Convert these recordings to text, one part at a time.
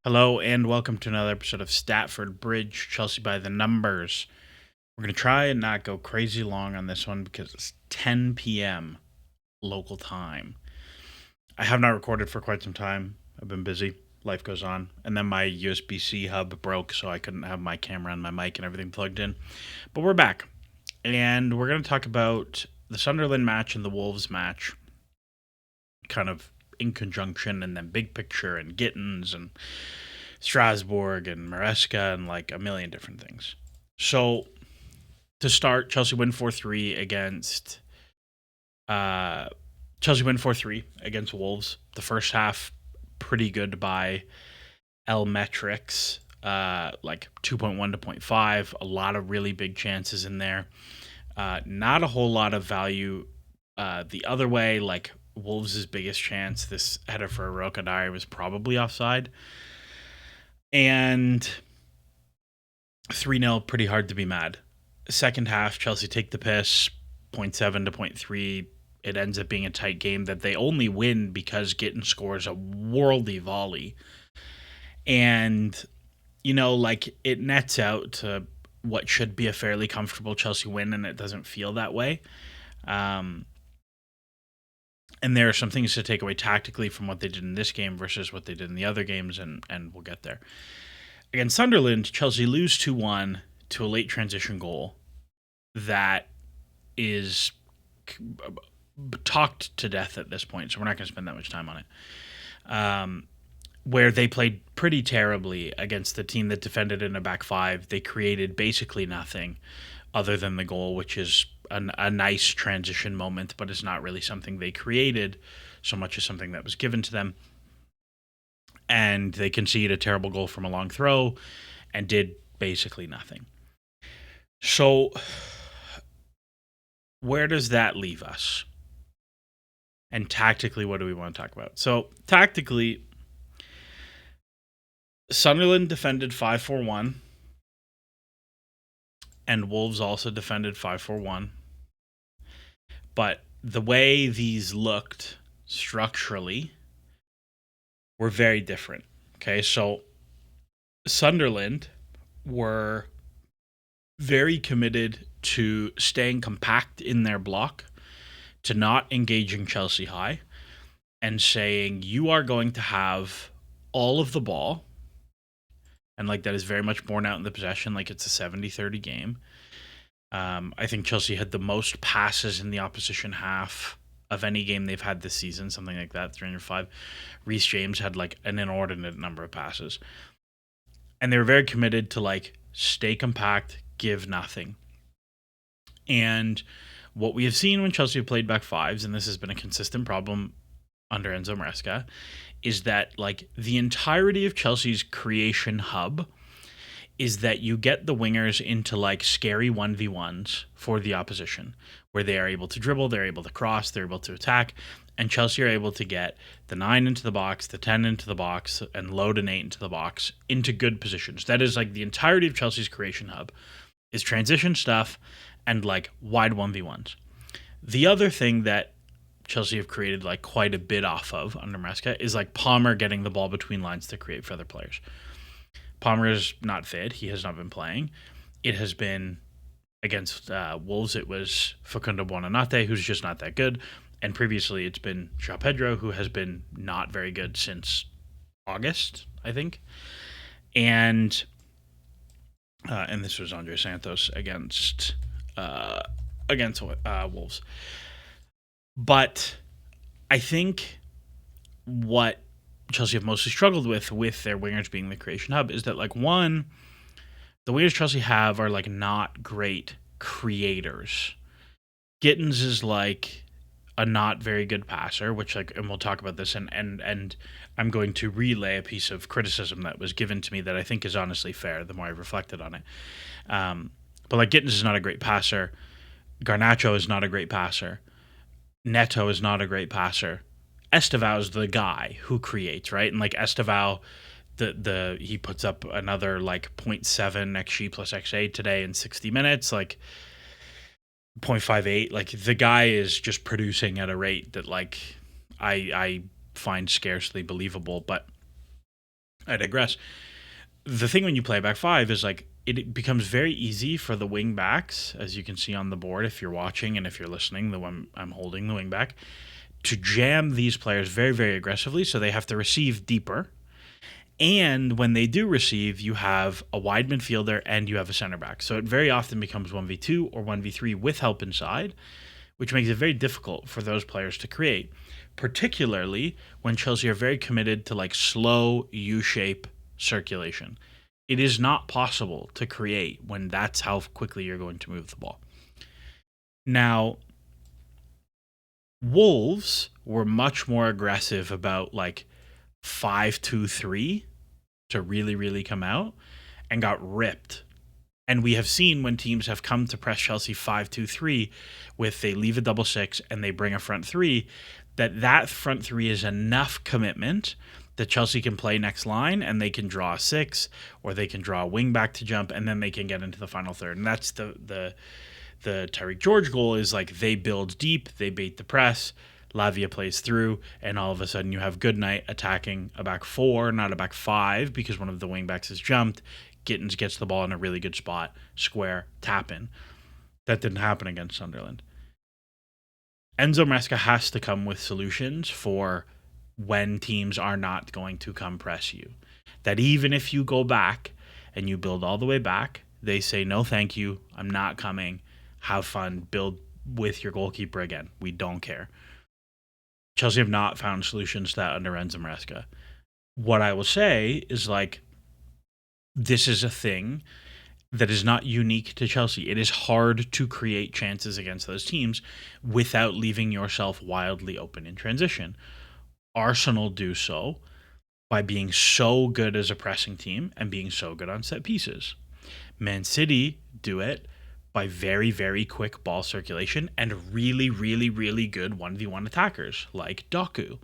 Hello and welcome to another episode of Statford Bridge, Chelsea by the Numbers. We're going to try and not go crazy long on this one because it's 10 p.m. local time. I have not recorded for quite some time. I've been busy. Life goes on. And then my USB-C hub broke, so I couldn't have my camera and my mic and everything plugged in. But we're back. And we're going to talk about the Sunderland match and the Wolves match, kind of in conjunction, and then big picture and Gittins and Strasbourg and Maresca and like a million different things. So to start, Chelsea win 4-3 against Wolves. The first half pretty good by L metrics, like 2.1 to 0.5, a lot of really big chances in there. Not a whole lot of value the other way, like Wolves' biggest chance, this header for Rokadari, was probably offside. And 3-0, pretty hard to be mad. Second half, Chelsea take the piss, 0.7 to 0.3. It ends up being a tight game that they only win because Gittins scores a worldy volley. And, it nets out to what should be a fairly comfortable Chelsea win, and it doesn't feel that way. And there are some things to take away tactically from what they did in this game versus what they did in the other games, and we'll get there. Against Sunderland, Chelsea lose 2-1 to a late transition goal that is talked to death at this point, so we're not going to spend that much time on it. Where they played pretty terribly against the team that defended in a back five. They created basically nothing other than the goal, which is a nice transition moment, but it's not really something they created so much as something that was given to them. And they conceded a terrible goal from a long throw and did basically nothing. So where does that leave us? And tactically, what do we want to talk about? So tactically, Sunderland defended 5-4-1. And Wolves also defended 5-4-1. But the way these looked structurally were very different. Okay, so Sunderland were very committed to staying compact in their block, to not engaging Chelsea high, and saying, you are going to have all of the ball. And that is very much borne out in the possession, like it's a 70-30 game. I think Chelsea had the most passes in the opposition half of any game they've had this season, something like that, 305. Reece James had an inordinate number of passes. And they were very committed to stay compact, give nothing. And what we have seen when Chelsea have played back fives, and this has been a consistent problem under Enzo Maresca, is that the entirety of Chelsea's creation hub is that you get the wingers into scary 1v1s for the opposition, where they are able to dribble, they're able to cross, they're able to attack, and Chelsea are able to get the 9 into the box, the 10 into the box, and load an 8 into the box into good positions. That is the entirety of Chelsea's creation hub is transition stuff and wide 1v1s. The other thing that Chelsea have created quite a bit off of under Maresca is Palmer getting the ball between lines to create for other players. Palmer is not fit. He has not been playing. It has been against Wolves. It was Facundo Buonanotte, who's just not that good. And previously it's been João Pedro, who has been not very good since August, I think. And this was Andre Santos against Wolves. But I think what Chelsea have mostly struggled with their wingers being the creation hub is that one, the wingers Chelsea have are not great creators. Gittins is a not very good passer, which and we'll talk about this and I'm going to relay a piece of criticism that was given to me that I think is honestly fair the more I've reflected on it. But Gittins is not a great passer. Garnacho is not a great passer. Neto is not a great passer. Estevao is the guy who creates, right? And Estevao, he puts up another 0.7 XG plus XA today in 60 minutes, 0.58. The guy is just producing at a rate that I find scarcely believable. But I digress. The thing when you play back five is like it becomes very easy for the wing backs, as you can see on the board if you're watching and if you're listening, the one I'm holding, the wing back, to jam these players very, very aggressively, so they have to receive deeper. And when they do receive, you have a wide midfielder and you have a center back. So it very often becomes 1v2 or 1v3 with help inside, which makes it very difficult for those players to create, particularly when Chelsea are very committed to like slow U-shape circulation. It is not possible to create when that's how quickly you're going to move the ball. Now, Wolves were much more aggressive about like 5-2-3 to really, really come out and got ripped. And we have seen when teams have come to press Chelsea 5-2-3 with they leave a double six and they bring a front three, that front three is enough commitment that Chelsea can play next line and they can draw a six or they can draw a wing back to jump and then they can get into the final third. And that's the Tyreek George goal is like they build deep, they bait the press, Lavia plays through, and all of a sudden you have Goodnight attacking a back four, not a back five, because one of the wingbacks has jumped. Gittins gets the ball in a really good spot, square, tap in. That didn't happen against Sunderland. Enzo Maresca has to come with solutions for when teams are not going to come press you. That even if you go back and you build all the way back, they say, no, thank you, I'm not coming. Have fun, build with your goalkeeper again. We don't care. Chelsea have not found solutions to that under Enzo Maresca. What I will say is like, this is a thing that is not unique to Chelsea. It is hard to create chances against those teams without leaving yourself wildly open in transition. Arsenal do so by being so good as a pressing team and being so good on set pieces. Man City do it by very, very quick ball circulation and really, really, really good 1v1 attackers like Doku.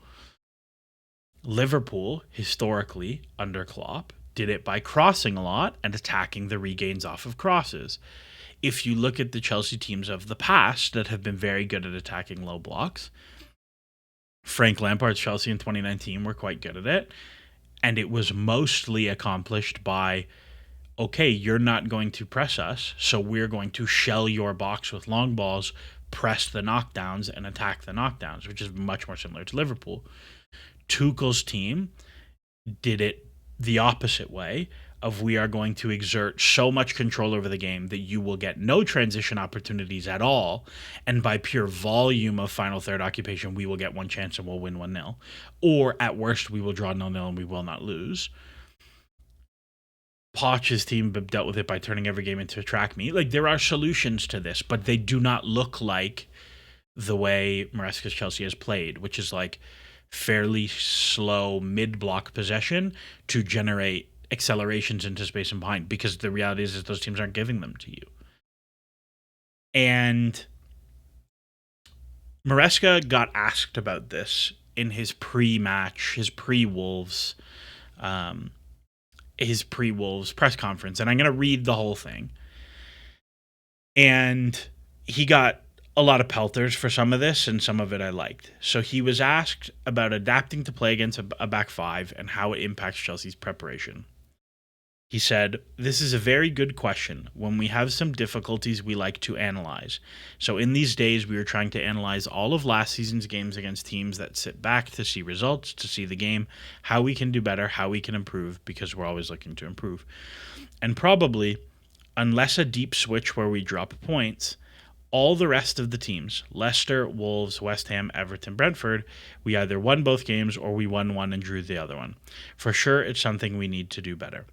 Liverpool, historically, under Klopp, did it by crossing a lot and attacking the regains off of crosses. If you look at the Chelsea teams of the past that have been very good at attacking low blocks, Frank Lampard's Chelsea in 2019 were quite good at it, and it was mostly accomplished by, okay, you're not going to press us, so we're going to shell your box with long balls, press the knockdowns, and attack the knockdowns, which is much more similar to Liverpool. Tuchel's team did it the opposite way of we are going to exert so much control over the game that you will get no transition opportunities at all, and by pure volume of final third occupation, we will get one chance and we'll win 1-0. Or at worst, we will draw 0-0 and we will not lose. Poch's team dealt with it by turning every game into a track meet. Like, there are solutions to this, but they do not look like the way Maresca's Chelsea has played, which is like fairly slow mid-block possession to generate accelerations into space and behind, because the reality is that those teams aren't giving them to you. And Maresca got asked about this in his pre-match, his pre-Wolves press conference, and I'm going to read the whole thing. And he got a lot of pelters for some of this, and some of it I liked. So he was asked about adapting to play against a back five and how it impacts Chelsea's preparation. He said, "This is a very good question. When we have some difficulties, we like to analyze. So in these days, we are trying to analyze all of last season's games against teams that sit back to see results, to see the game, how we can do better, how we can improve, because we're always looking to improve. And probably, unless a deep switch where we drop points, all the rest of the teams, Leicester, Wolves, West Ham, Everton, Brentford, we either won both games or we won one and drew the other one. For sure, it's something we need to do better.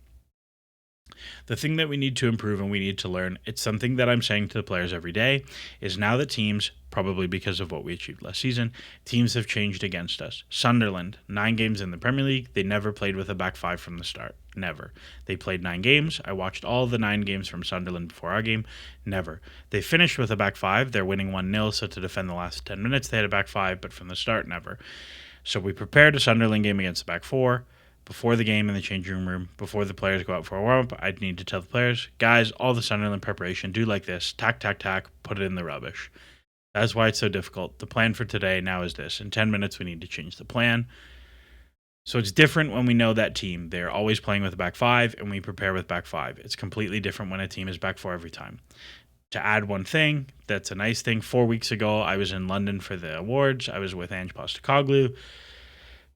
The thing that we need to improve and we need to learn, it's something that I'm saying to the players every day, is now that teams, probably because of what we achieved last season, teams have changed against us. Sunderland, 9 games in the Premier League, they never played with a back five from the start. Never. They played 9 games. I watched all the 9 games from Sunderland before our game. Never. They finished with a back five. They're winning 1-0, so to defend the last 10 minutes, they had a back five, but from the start, never. So we prepared a Sunderland game against the back four. Before the game in the changing room, before the players go out for a warm-up, I'd need to tell the players, guys, all the Sunderland preparation, do like this, tack, tack, tack, put it in the rubbish. That's why it's so difficult. The plan for today now is this. In 10 minutes, we need to change the plan. So it's different when we know that team. They're always playing with a back five, and we prepare with back five. It's completely different when a team is back four every time. To add one thing, that's a nice thing. 4 weeks ago, I was in London for the awards. I was with Ange Postecoglou.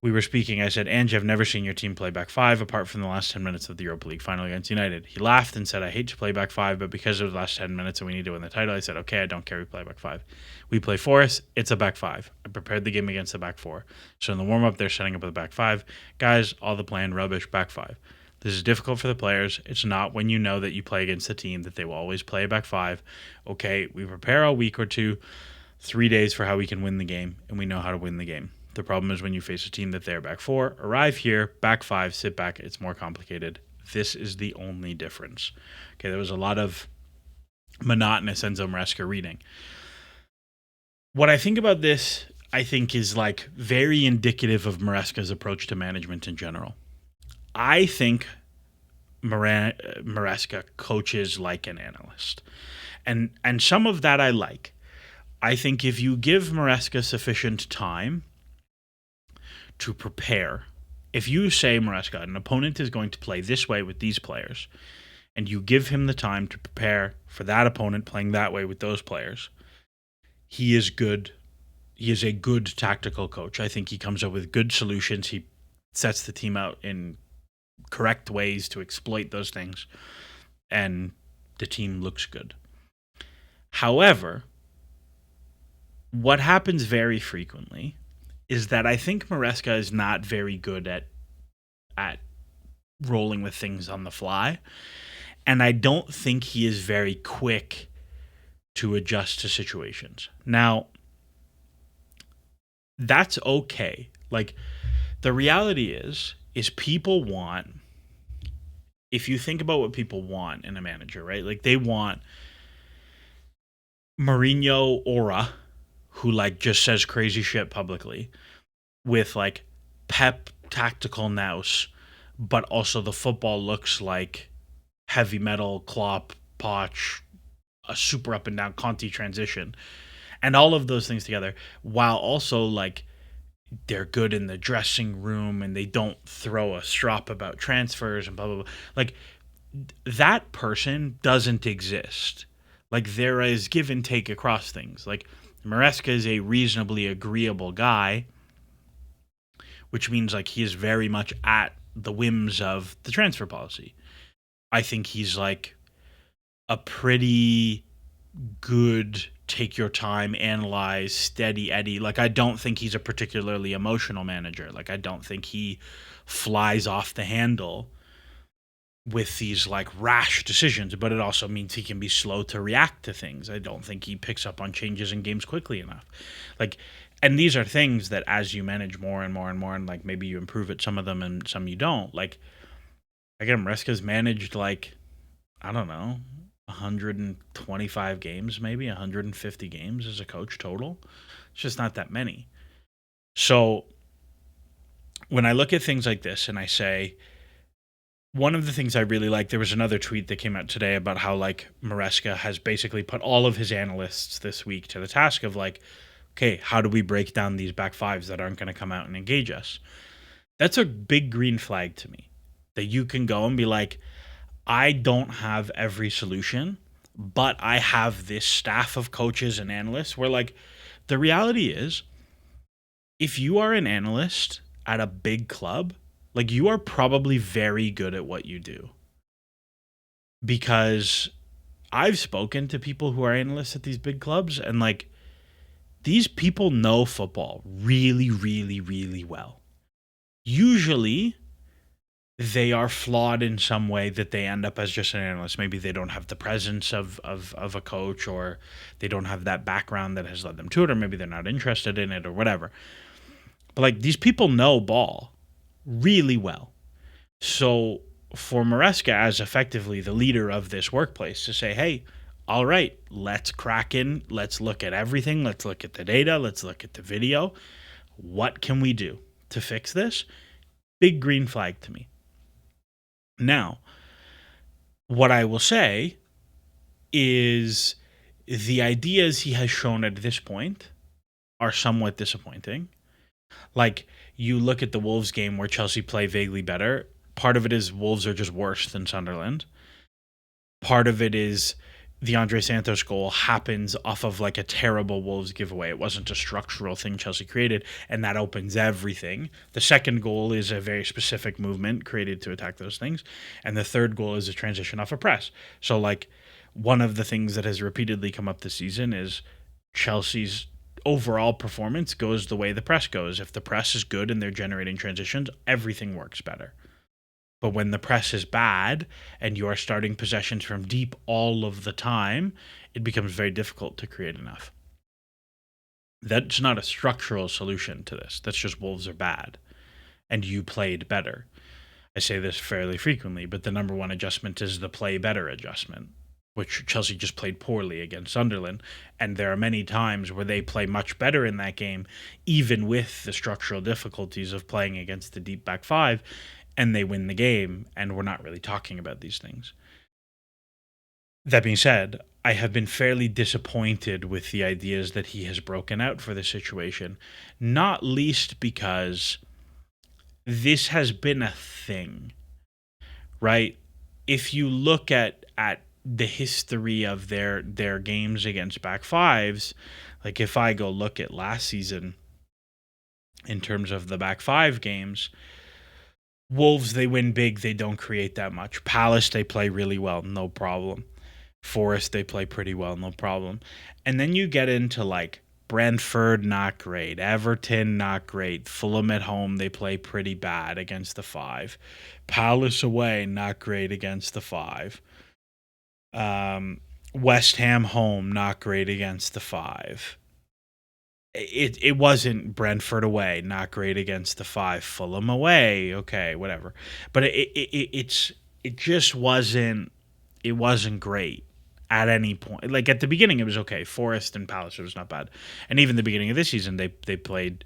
We were speaking. I said, Ange, I've never seen your team play back five apart from the last 10 minutes of the Europa League final against United. He laughed and said, I hate to play back five, but because of the last 10 minutes and we need to win the title, I said, okay, I don't care. We play back five. We play Forest. It's a back five. I prepared the game against the back four. So in the warm-up, they're setting up with a back five. Guys, all the plan, rubbish, back five. This is difficult for the players. It's not when you know that you play against a team that they will always play a back five. Okay, we prepare a week or two, 3 days for how we can win the game, and we know how to win the game. The problem is when you face a team that they're back four, arrive here, back five, sit back, it's more complicated. This is the only difference. Okay, there was a lot of monotonous Enzo Maresca reading. What I think about this, I think, is like very indicative of Maresca's approach to management in general. I think Maresca coaches like an analyst. And some of that I like. I think if you give Maresca sufficient time to prepare, if you say, Maresca, an opponent is going to play this way with these players, and you give him the time to prepare for that opponent playing that way with those players, he is good. He is a good tactical coach. I think he comes up with good solutions. He sets the team out in correct ways to exploit those things, and the team looks good. However, what happens very frequently is that I think Maresca is not very good at rolling with things on the fly, and I don't think he is very quick to adjust to situations. Now, that's okay. Like, the reality is people want, if you think about what people want in a manager, right? Like, they want Mourinho aura, who like just says crazy shit publicly, with like Pep tactical nous, but also the football looks like heavy metal, Klopp, Poch, a super up and down Conte transition, and all of those things together, while also like they're good in the dressing room and they don't throw a strop about transfers and blah blah blah. Like, that person doesn't exist. Like, there is give and take across things. Like, Maresca is a reasonably agreeable guy, which means like he is very much at the whims of the transfer policy. I think he's like a pretty good take your time, analyze, steady Eddie. Like, I don't think he's a particularly emotional manager. Like, I don't think he flies off the handle with these like rash decisions, but it also means he can be slow to react to things. I don't think he picks up on changes in games quickly enough. Like, and these are things that as you manage more and more and more, and like maybe you improve at some of them and some you don't. Like, again, Maresca's managed like, I don't know, 125 games, maybe 150 games as a coach total. It's just not that many. So when I look at things like this and I say, one of the things I really like, there was another tweet that came out today about how like Maresca has basically put all of his analysts this week to the task of like, okay, how do we break down these back fives that aren't going to come out and engage us? That's a big green flag to me, that you can go and be like, I don't have every solution, but I have this staff of coaches and analysts where like the reality is, if you are an analyst at a big club, like, you are probably very good at what you do. Because I've spoken to people who are analysts at these big clubs, and like, these people know football really, really, really well. Usually, they are flawed in some way that they end up as just an analyst. Maybe they don't have the presence of a coach, or they don't have that background that has led them to it, or maybe they're not interested in it, or whatever. But like, these people know ball really well. So for Maresca, as effectively the leader of this workplace, to say, hey, all right, let's crack in. Let's look at everything. Let's look at the data. Let's look at the video. What can we do to fix this? Big green flag to me. Now, what I will say is the ideas he has shown at this point are somewhat disappointing. Like, you look at the Wolves game where Chelsea play vaguely better. Part of it is Wolves are just worse than Sunderland. Part of it is the Andre Santos goal happens off of like a terrible Wolves giveaway. It wasn't a structural thing Chelsea created, and that opens everything. The second goal is a very specific movement created to attack those things. And the third goal is a transition off a press. So, like, one of the things that has repeatedly come up this season is Chelsea's overall performance goes the way the press goes. If the press is good and they're generating transitions, everything works better. But when the press is bad and you are starting possessions from deep all of the time, it becomes very difficult to create enough. That's not a structural solution to this. That's just Wolves are bad and you played better. I say this fairly frequently, but the number one adjustment is the play better adjustment, which Chelsea just played poorly against Sunderland. And there are many times where they play much better in that game, even with the structural difficulties of playing against the deep back five, and they win the game, and we're not really talking about these things. That being said, I have been fairly disappointed with the ideas that he has broken out for the situation, not least because this has been a thing, right? If you look at the history of their games against back fives, like if I go look at last season in terms of the back five games, Wolves, they win big, they don't create that much. Palace, they play really well, no problem. Forest, they play pretty well, no problem. And then you get into like Brentford, not great. Everton, not great. Fulham at home, they play pretty bad against the five. Palace away, not great against the five. West Ham home, not great against the five. It wasn't Brentford away, not great against the five. Fulham away, okay, whatever. But it just wasn't great at any point. Like at the beginning, it was okay. Forest and Palace, it was not bad, and even the beginning of this season, they played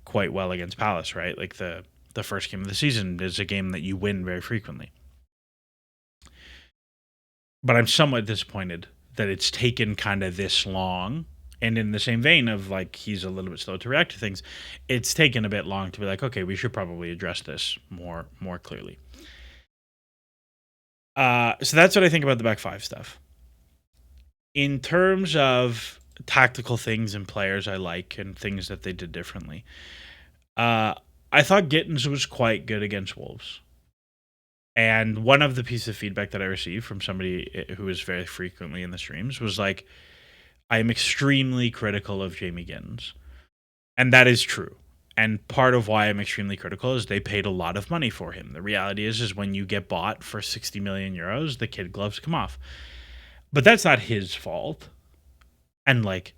quite well against Palace, right? Like the first game of the season is a game that you win very frequently. But I'm somewhat disappointed that it's taken kind of this long. And in the same vein of like he's a little bit slow to react to things, it's taken a bit long to be like, okay, we should probably address this more clearly. So that's what I think about the back five stuff. In terms of tactical things and players I like and things that they did differently, I thought Gittins was quite good against Wolves. And one of the pieces of feedback that I received from somebody who is very frequently in the streams was like, I am extremely critical of Jamie Gittins. And that is true. And part of why I'm extremely critical is they paid a lot of money for him. The reality is when you get bought for 60 million euros, the kid gloves come off. But that's not his fault. And like,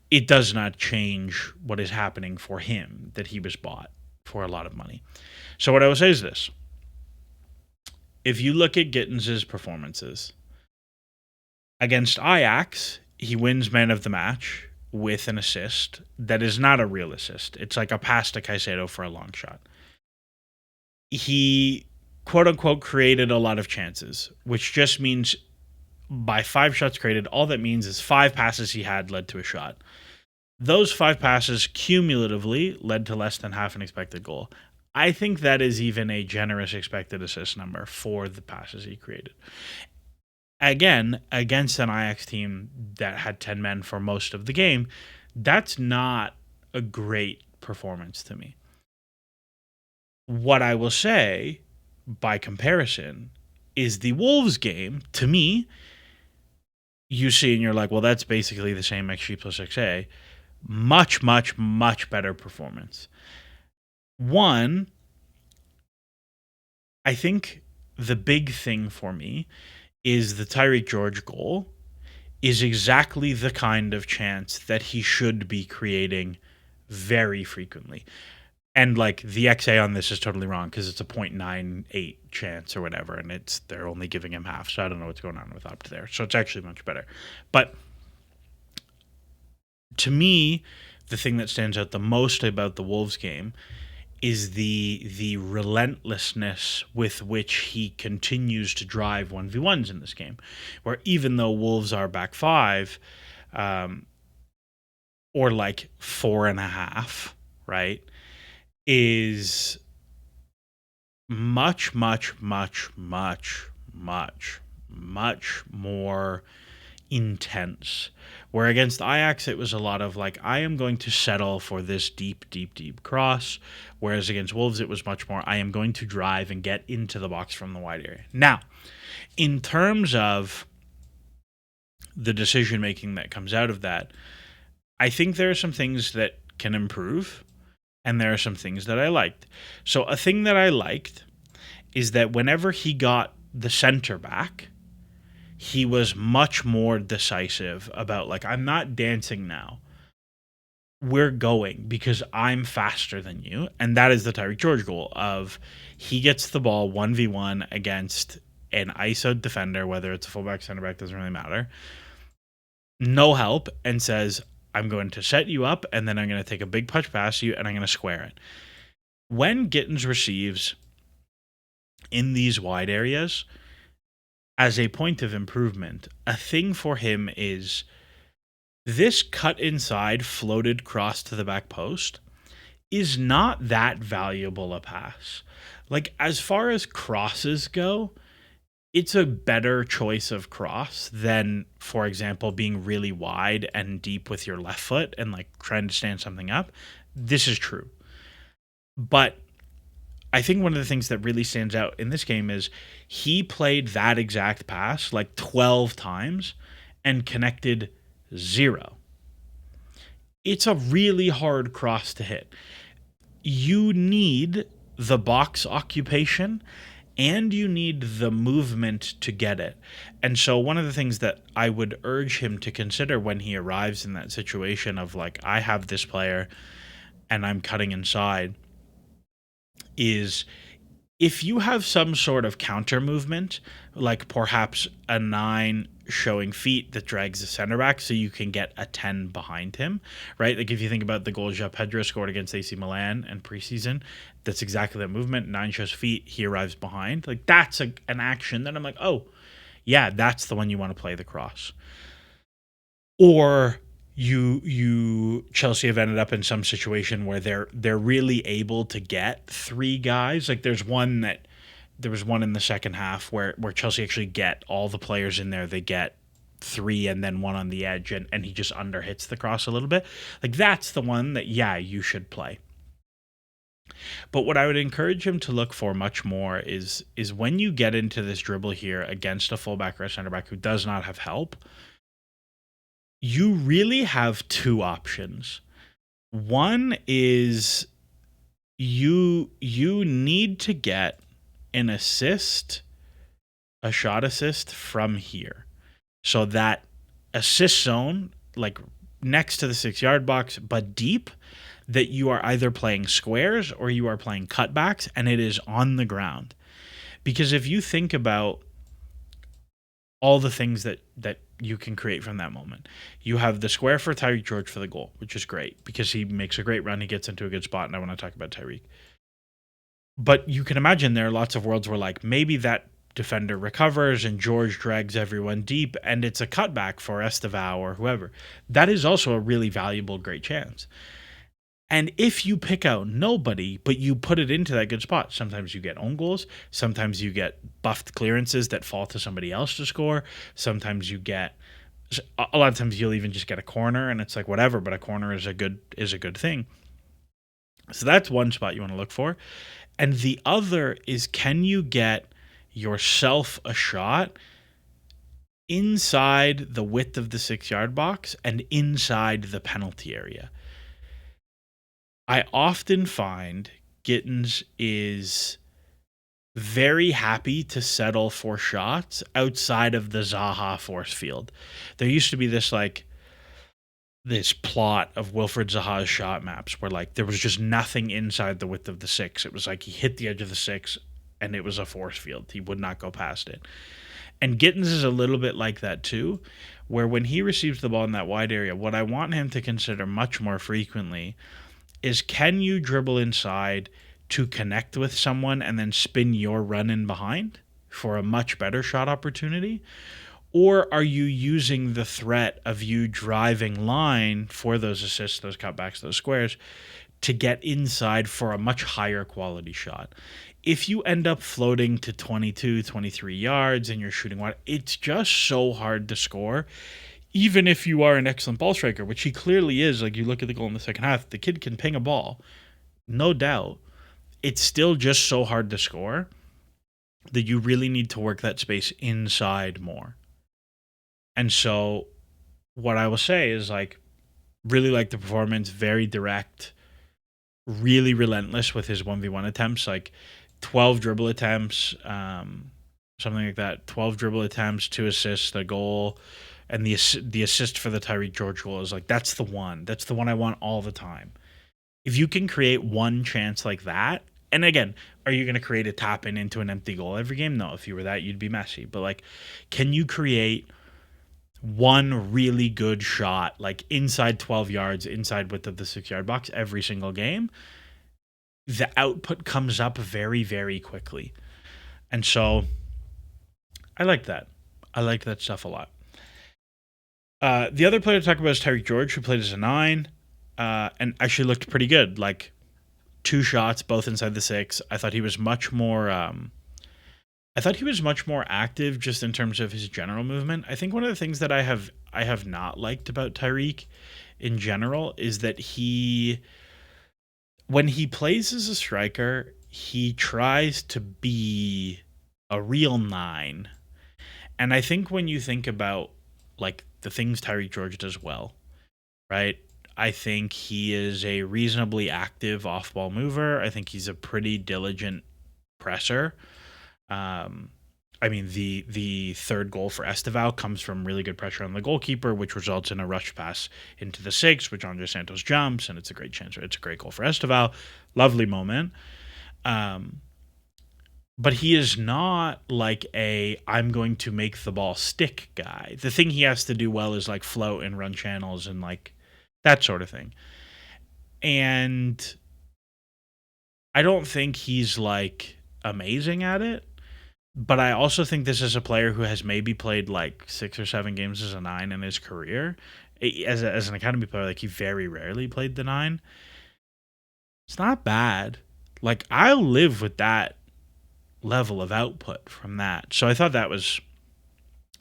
it does not change what is happening for him that he was bought for a lot of money. So what I will say is this. If you look at Gittins' performances against Ajax, he wins man of the match with an assist that is not a real assist. It's like a pass to Caicedo for a long shot. He, quote unquote, created a lot of chances, which just means by 5 shots created, all that means is 5 passes he had led to a shot. Those 5 passes cumulatively led to less than half an expected goal. I think that is even a generous expected assist number for the passes he created. Again, against an Ajax team that had 10 men for most of the game, that's not a great performance to me. What I will say, by comparison, is the Wolves game, to me, you see and you're like, well, that's basically the same XG plus XA. Much, much, much better performance. One, I think the big thing for me is the Tyreek George goal is exactly the kind of chance that he should be creating very frequently. And like the XA on this is totally wrong because it's a 0.98 chance or whatever, and they're only giving him half. So I don't know what's going on with up to there. So it's actually much better. But to me, the thing that stands out the most about the Wolves game is the relentlessness with which he continues to drive 1v1s in this game, where even though Wolves are back 5, or like 4.5, right? is much, much, much, much, much, much more intense. Where against Ajax, it was a lot of like, I am going to settle for this deep, deep, deep cross. Whereas against Wolves, it was much more, I am going to drive and get into the box from the wide area. Now, in terms of the decision making that comes out of that, I think there are some things that can improve, and there are some things that I liked. So, a thing that I liked is that whenever he got the center back, he was much more decisive about, like, I'm not dancing now. We're going because I'm faster than you. And that is the Tyreek George goal of he gets the ball 1v1 against an ISO defender, whether it's a fullback, center back, doesn't really matter. No help, and says, I'm going to set you up, and then I'm going to take a big punch past you, and I'm going to square it. When Gittins receives in these wide areas, as a point of improvement, a thing for him is this cut inside floated cross to the back post is not that valuable a pass. Like, as far as crosses go, it's a better choice of cross than, for example, being really wide and deep with your left foot and like trying to stand something up. This is true. But I think one of the things that really stands out in this game is he played that exact pass like 12 times and connected 0. It's a really hard cross to hit. You need the box occupation and you need the movement to get it. And so one of the things that I would urge him to consider when he arrives in that situation of like, I have this player and I'm cutting inside, is if you have some sort of counter movement, like perhaps a 9 showing feet that drags the center back so you can get a 10 behind him, right? Like if you think about the goal João Pedro scored against AC Milan in preseason, that's exactly that movement. 9 shows feet, he arrives behind. Like that's an action that I'm like, oh, yeah, that's the one you want to play the cross. Or you Chelsea have ended up in some situation where they're really able to get 3 guys. Like there was one in the second half where Chelsea actually get all the players in there. They get 3 and then 1 on the edge, and he just underhits the cross a little bit. Like that's the one that, yeah, you should play. But what I would encourage him to look for much more is when you get into this dribble here against a fullback or a center back who does not have help, you really have 2 options. One is you need to get an assist, a shot assist from here. So that assist zone, like next to the 6-yard box, but deep, that you are either playing squares or you are playing cutbacks, and it is on the ground. Because if you think about all the things that you can create from that moment, you have the square for Tyreek George for the goal, which is great because he makes a great run, he gets into a good spot, and I want to talk about Tyreek. But you can imagine there are lots of worlds where like maybe that defender recovers and George drags everyone deep and it's a cutback for Estevao or whoever. That is also a really valuable, great chance. And if you pick out nobody, but you put it into that good spot, sometimes you get own goals, sometimes you get buffed clearances that fall to somebody else to score, sometimes you get, a lot of times you'll even just get a corner and it's like whatever, but a corner is a good thing. So that's one spot you want to look for. And the other is, can you get yourself a shot inside the width of the 6-yard box and inside the penalty area? I often find Gittins is very happy to settle for shots outside of the Zaha force field. There used to be this plot of Wilfred Zaha's shot maps where like there was just nothing inside the width of the 6. It was like he hit the edge of the 6 and it was a force field. He would not go past it. And Gittins is a little bit like that too, where when he receives the ball in that wide area, what I want him to consider much more frequently is, can you dribble inside to connect with someone and then spin your run in behind for a much better shot opportunity? Or are you using the threat of you driving line for those assists, those cutbacks, those squares to get inside for a much higher quality shot. If you end up floating to 22, 23 yards and you're shooting wide, it's just so hard to score. Even if you are an excellent ball striker, which he clearly is, like you look at the goal in the second half, the kid can ping a ball, no doubt. It's still just so hard to score that you really need to work that space inside more. And so what I will say is, like, really like the performance, very direct, really relentless with his 1v1 attempts, like 12 dribble attempts, something like that. 12 dribble attempts, 2 assists, the goal, and the assist for the Tyreek George goal is like, that's the one. That's the one I want all the time. If you can create one chance like that, and again, are you going to create a tap in into an empty goal every game? No, if you were that, you'd be messy. But like, can you create one really good shot, like inside 12 yards, inside width of the 6-yard box every single game? The output comes up very, very quickly. And so I like that. I like that stuff a lot. The other player to talk about is Tyreek George, who played as a 9, and actually looked pretty good. Like 2 shots, both inside the 6. I thought he was much more. I thought he was much more active, just in terms of his general movement. I think one of the things that I have not liked about Tyreek in general is that when he plays as a striker, he tries to be a real 9. And I think when you think about like the things Tyreek George does well, right? I think he is a reasonably active off-ball mover. I think he's a pretty diligent presser. I mean, the third goal for Estaval comes from really good pressure on the goalkeeper, which results in a rush pass into the 6, which Andre Santos jumps, and it's a great chance. It's a great goal for Estaval. Lovely moment. But he is not like I'm going to make the ball stick guy. The thing he has to do well is like float and run channels and like that sort of thing. And I don't think he's like amazing at it. But I also think this is a player who has maybe played like 6 or 7 games as a 9 in his career. As an academy player, like he very rarely played the 9. It's not bad. Like, I'll live with that level of output from that. So I thought that was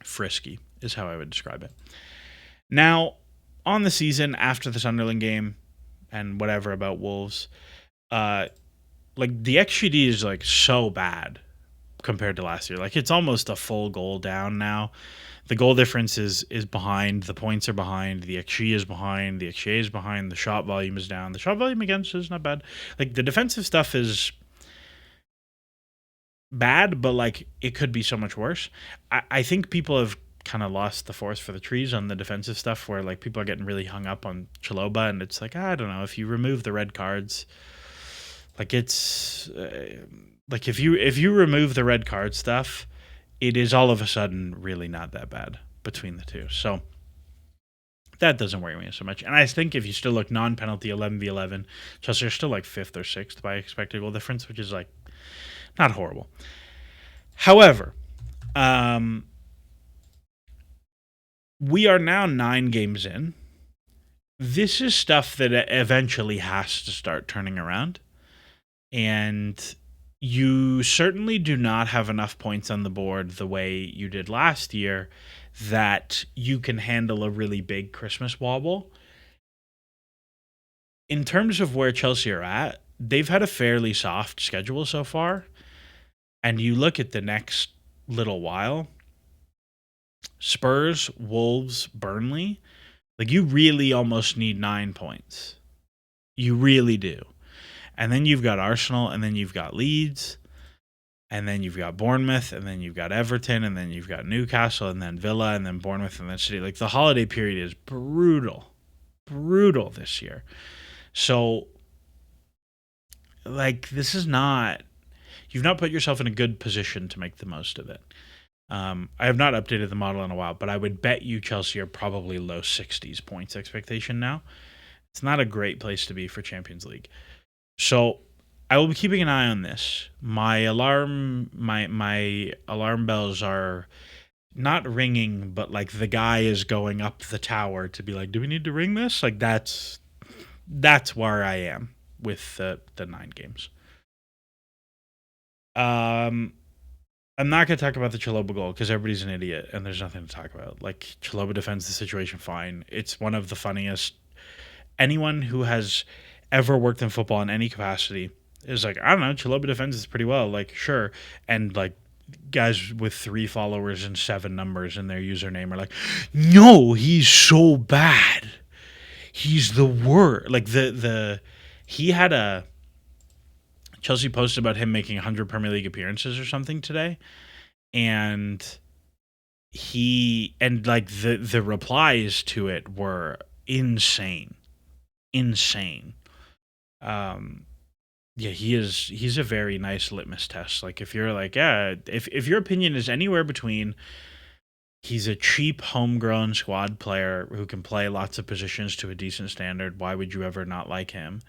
frisky, is how I would describe it. Now, on the season, after the Sunderland game and whatever about Wolves, like the XGD is like so bad compared to last year. Like, it's almost a full goal down now. The goal difference is behind. The points are behind. The XG is behind. The XGA is behind. The shot volume is down. The shot volume against is not bad. Like, the defensive stuff is bad, but like it could be so much worse. I think people have kind of lost the forest for the trees on the defensive stuff, where like people are getting really hung up on Chaloba, and it's like, I don't know, if you remove the red cards, like it's like if you remove the red card stuff, it is all of a sudden really not that bad between the two. So that doesn't worry me so much. And I think if you still look non-penalty 11v11, Chelsea are still like 5th or 6th by expected goal difference, which is like not horrible. However, we are now 9 games in. This is stuff that eventually has to start turning around. And you certainly do not have enough points on the board the way you did last year that you can handle a really big Christmas wobble. In terms of where Chelsea are at, they've had a fairly soft schedule so far. And you look at the next little while, Spurs, Wolves, Burnley, like you really almost need 9 points. You really do. And then you've got Arsenal, and then you've got Leeds, and then you've got Bournemouth, and then you've got Everton, and then you've got Newcastle, and then Villa, and then Bournemouth, and then City. Like the holiday period is brutal this year. So, like, this is not... You've not put yourself in a good position to make the most of it. I have not updated the model in a while, but I would bet you Chelsea are probably low 60s points expectation now. It's not a great place to be for Champions League. So I will be keeping an eye on this. My alarm bells are not ringing, but like the guy is going up the tower to be like, do we need to ring this? Like that's where I am. with the 9 games. I'm not going to talk about the Chalobah goal because everybody's an idiot and there's nothing to talk about. Like, Chalobah defends the situation fine. It's one of the funniest. Anyone who has ever worked in football in any capacity is like, I don't know, Chalobah defends this pretty well. Like, sure. And, like, guys with 3 followers and 7 numbers in their username are like, no, he's so bad. He's the worst. Like, he had a Chelsea posted about him making 100 Premier League appearances or something today, and the replies to it were insane. Yeah, he's a very nice litmus test. Like, if you're like, yeah, if your opinion is anywhere between he's a cheap homegrown squad player who can play lots of positions to a decent standard, why would you ever not like him,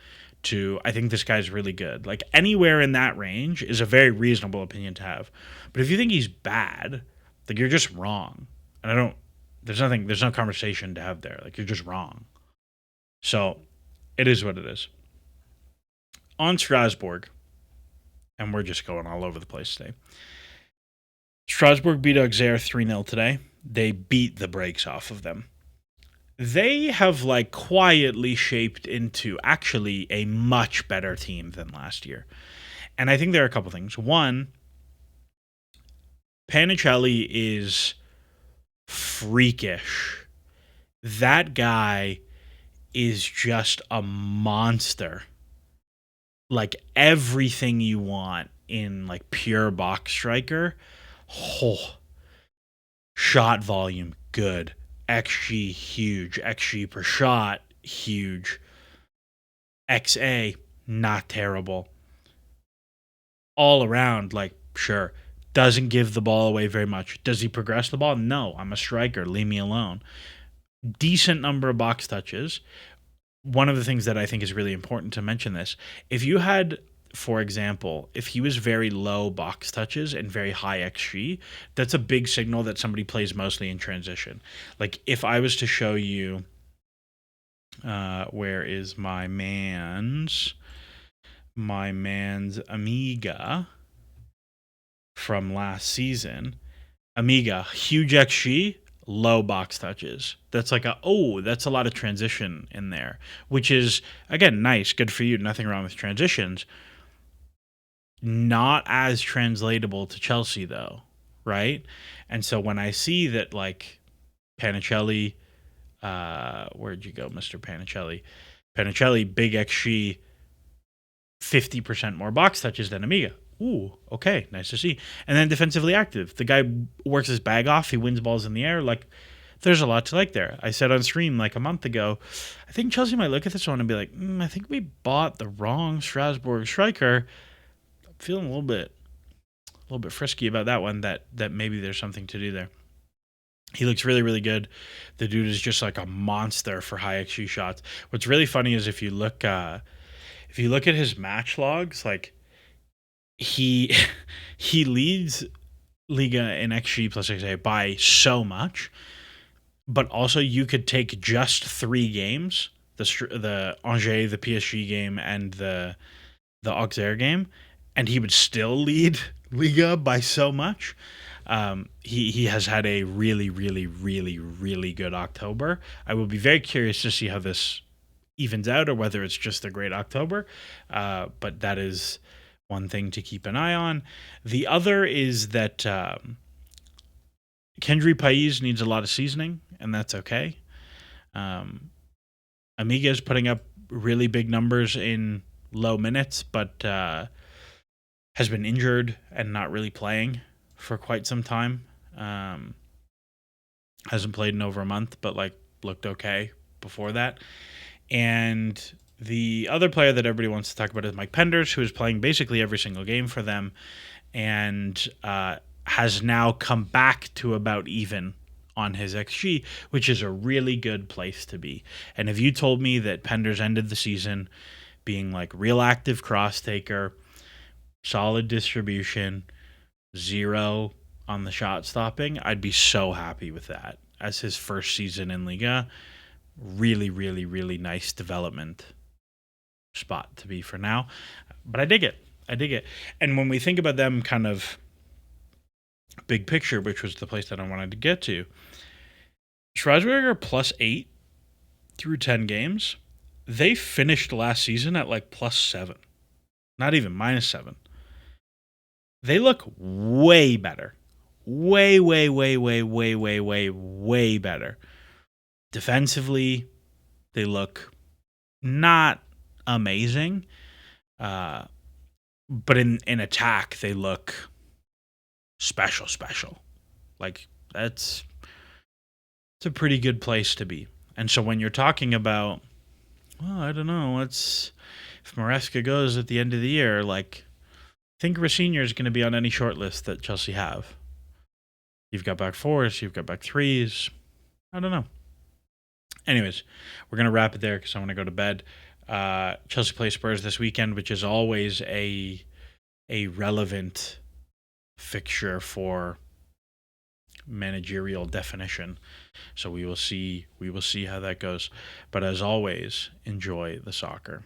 to I think this guy's really good. Like, anywhere in that range is a very reasonable opinion to have. But if you think he's bad, like, you're just wrong. And there's no conversation to have there. Like, you're just wrong. So it is what it is. On Strasbourg, and we're just going all over the place today. Strasbourg beat Auxerre 3-0 today. They beat the brakes off of them. They have, like, quietly shaped into actually a much better team than last year. And I think there are a couple things. One, Panicelli is freakish. That guy is just a monster. Like, everything you want in, like, pure box striker. Oh, shot volume, good. XG, huge. XG per shot, huge. XA, not terrible. All around, like, sure. Doesn't give the ball away very much. Does he progress the ball? No, I'm a striker. Leave me alone. Decent number of box touches. One of the things that I think is really important to mention this, if you had, for example, if he was very low box touches and very high XG, that's a big signal that somebody plays mostly in transition. Like, if I was to show you, where is my man's Amiga from last season? Amiga, huge XG, low box touches. That's like that's a lot of transition in there, which is, again, nice, good for you, nothing wrong with transitions. Not as translatable to Chelsea, though, right? And so when I see that, like, Panicelli, where'd you go, Mr. Panicelli? Panicelli, big XG, 50% more box touches than Amiga. Ooh, okay, nice to see. And then defensively active. The guy works his bag off. He wins balls in the air. Like, there's a lot to like there. I said on stream like a month ago, I think Chelsea might look at this one and be like, I think we bought the wrong Strasbourg striker. I'm feeling a little bit frisky about that one, that maybe there's something to do there. He looks really, really good. The dude is just like a monster for high XG shots. What's really funny is if you look at his match logs, like, he leads Liga in XG plus XA by so much, but also you could take just 3 games, the Angers, the PSG game, and the Auxerre game, and he would still lead Liga by so much. He has had a really, really, really, really good October. I will be very curious to see how this evens out, or whether it's just a great October. But that is one thing to keep an eye on. The other is that Kendry Pais needs a lot of seasoning, and that's okay. Amiga is putting up really big numbers in low minutes, but has been injured and not really playing for quite some time. Hasn't played in over a month, but, like, looked okay before that. And the other player that everybody wants to talk about is Mike Penders, who is playing basically every single game for them, and has now come back to about even on his XG, which is a really good place to be. And if you told me that Penders ended the season being, like, real active cross taker, solid distribution, 0 on the shot stopping, I'd be so happy with that. As his first season in Liga, really, really, really nice development spot to be for now. But I dig it. I dig it. And when we think about them kind of big picture, which was the place that I wanted to get to, Strasbourg are +8 through 10 games. They finished last season at like +7. Not even -7. They look way better. Way better. Defensively, they look not amazing. But in attack, they look special. Like, it's a pretty good place to be. And so when you're talking about, well, I don't know, if Maresca goes at the end of the year, like, I think Rosenior is going to be on any short list that Chelsea have. You've got back 4s, you've got back 3s. I don't know. Anyways, we're going to wrap it there because I want to go to bed. Chelsea play Spurs this weekend, which is always a relevant fixture for managerial definition. So we will see how that goes. But as always, enjoy the soccer.